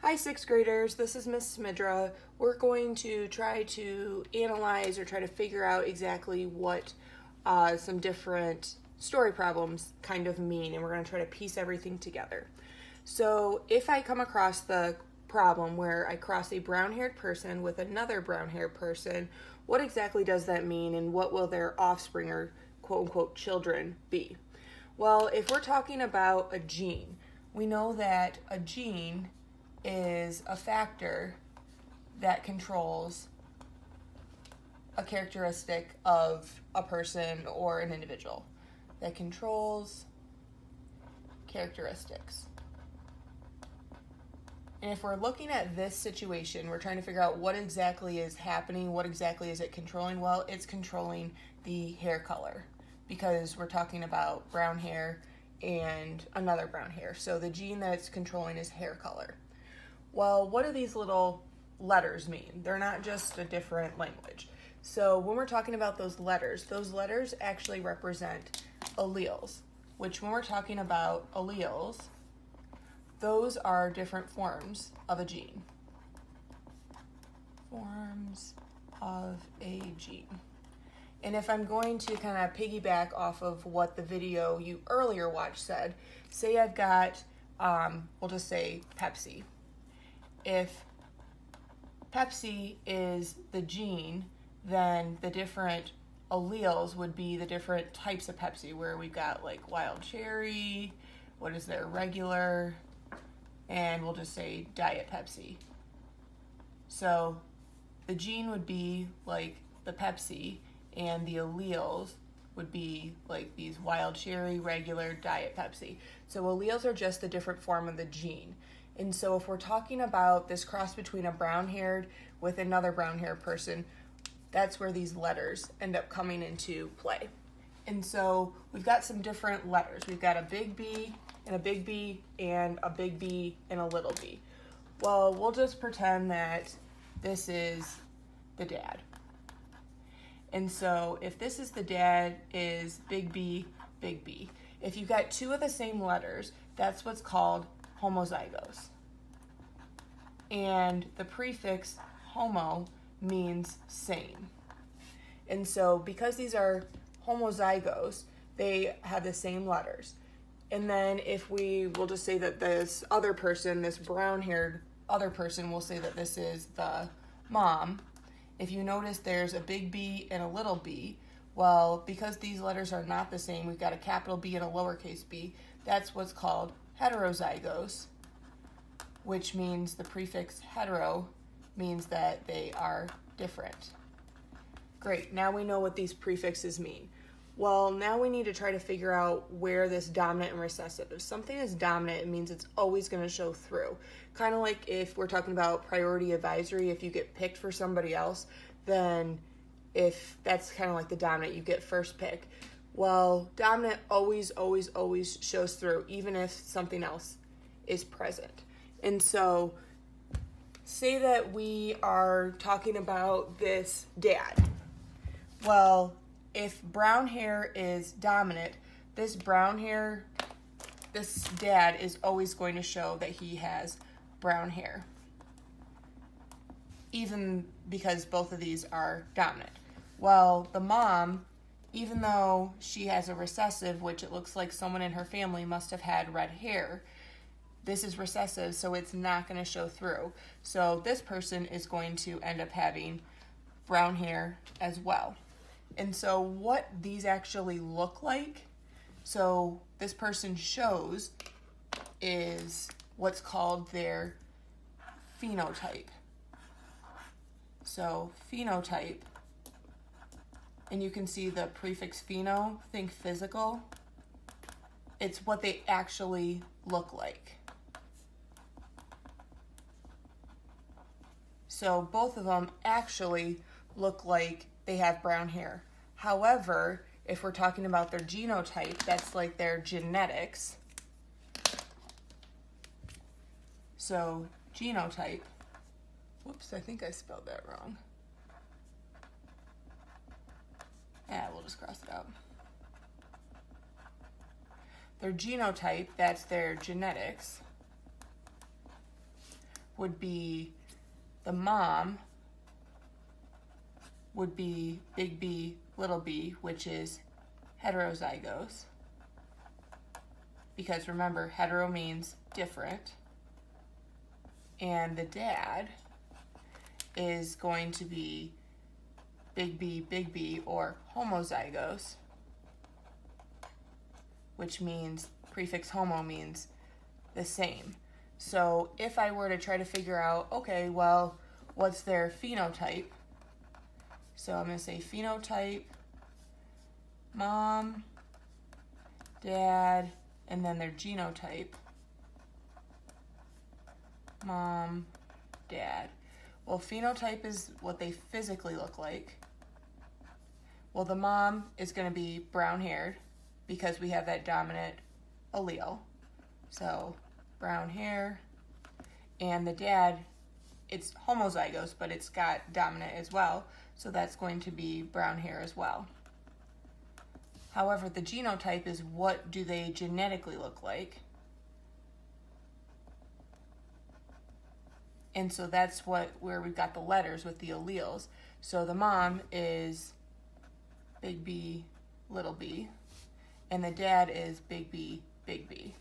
Hi, sixth graders. This is Miss Smidra. We're going to try to analyze or try to figure out exactly what some different story problems kind of mean, and we're going to try to piece everything together. So if I come across the problem where I cross a brown-haired person with another brown-haired person, what exactly does that mean, and what will their offspring or quote-unquote children be? Well, if we're talking about a gene, we know that a gene is a factor that controls a characteristic of a person or an individual. That controls characteristics. And if we're looking at this situation, we're trying to figure out what exactly is happening, what exactly is it controlling? Well, it's controlling the hair color because we're talking about brown hair and another brown hair. So the gene that it's controlling is hair color. Well, what do these little letters mean? They're not just a different language. So when we're talking about those letters actually represent alleles, which when we're talking about alleles, those are different forms of a gene. Forms of a gene. And if I'm going to kind of piggyback off of what the video you earlier watched said, say I've got, we'll just say Pepsi. If Pepsi is the gene, then the different alleles would be the different types of Pepsi, where we've got like wild cherry, what is there, regular, and we'll just say diet Pepsi. So the gene would be like the Pepsi, and the alleles would be like these wild cherry, regular, diet Pepsi. So alleles are just a different form of the gene. And so if we're talking about this cross between a brown-haired with another brown-haired person, that's where these letters end up coming into play. And so we've got some different letters. We've got a big B and a big B and a big B and a little b. Well, we'll just pretend that this is the dad. And so if this is the dad, is big B, big B. If you've got two of the same letters, that's what's called homozygous. And the prefix homo means same. And so because these are homozygous, they have the same letters. And then if we'll just say that this other person, this brown-haired other person, we'll say that this is the mom. If you notice there's a big B and a little b, well, because these letters are not the same, we've got a capital B and a lowercase b, that's what's called heterozygous, which means the prefix hetero means that they are different. Great, now we know what these prefixes mean. Well, now we need to try to figure out where this dominant and recessive. If something is dominant, it means it's always going to show through. Kind of like if we're talking about priority advisory, if you get picked for somebody else, then if that's kind of like the dominant, you get first pick. Well, dominant always shows through, even if something else is present. And so, say that we are talking about this dad. Well, if brown hair is dominant, this dad is always going to show that he has brown hair, even because both of these are dominant. Well, the mom, even though she has a recessive, which it looks like someone in her family must have had red hair, this is recessive, so it's not going to show through. So this person is going to end up having brown hair as well. And so what these actually look like, so this person shows, is what's called their phenotype. So phenotype, and you can see the prefix pheno, think physical. It's what they actually look like. So both of them actually look like they have brown hair. However, if we're talking about their genotype, that's like their genetics. So genotype, whoops, I think I spelled that wrong. We'll just cross it out. Their genotype, that's their genetics, would be, the mom would be big B, little b, which is heterozygous. Because remember, hetero means different. And the dad is going to be big B, or homozygous, which means, prefix homo means the same. So if I were to try to figure out, okay, well, what's their phenotype? So I'm going to say phenotype, mom, dad, and then their genotype, mom, dad. Well, phenotype is what they physically look like. Well, the mom is going to be brown-haired because we have that dominant allele. So brown hair. And the dad, it's homozygous, but it's got dominant as well. So that's going to be brown hair as well. However, the genotype is what do they genetically look like. And so that's where we've got the letters with the alleles. So the mom is big B, little b, and the dad is big B, big B.